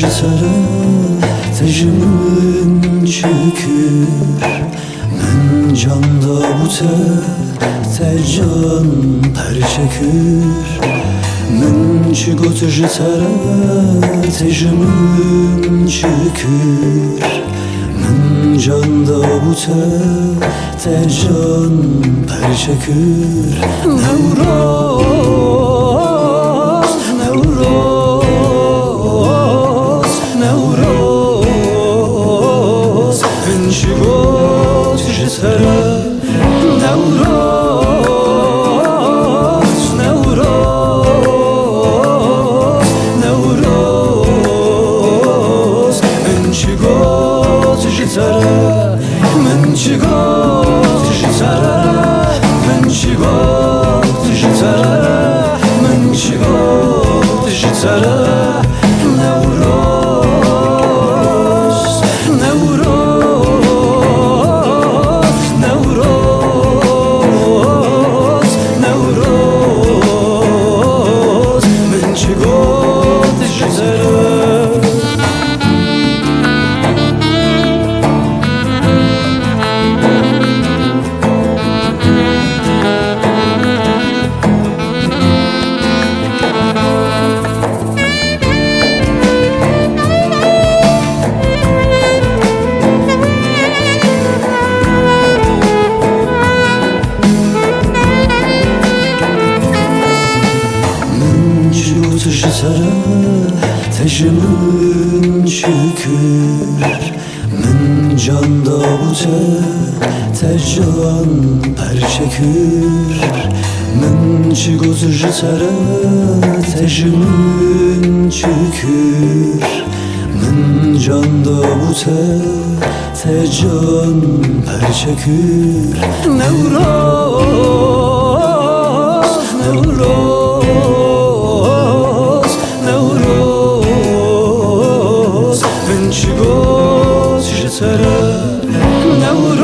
jitara tejmin şükür men canda bute tecan perçekür men çıgot jitara tejmin şükür men canda bute tecan perçekür Nevroz Nevroz Nevroz men çıgot jitara Nevroz Nevroz Nevroz men çıgot jitara men çıgot jitara men çıgot jitara men çıgot jitara Nevroz Nevroz Nevroz Nevroz men çıgot jitara jitara tejmin şükür men canda bute tecan perçekür men çıgot jitara tejmin şükür men canda bute tecan perçekür Nevroz Nevroz Nevroz men çıgot jitara Nevroz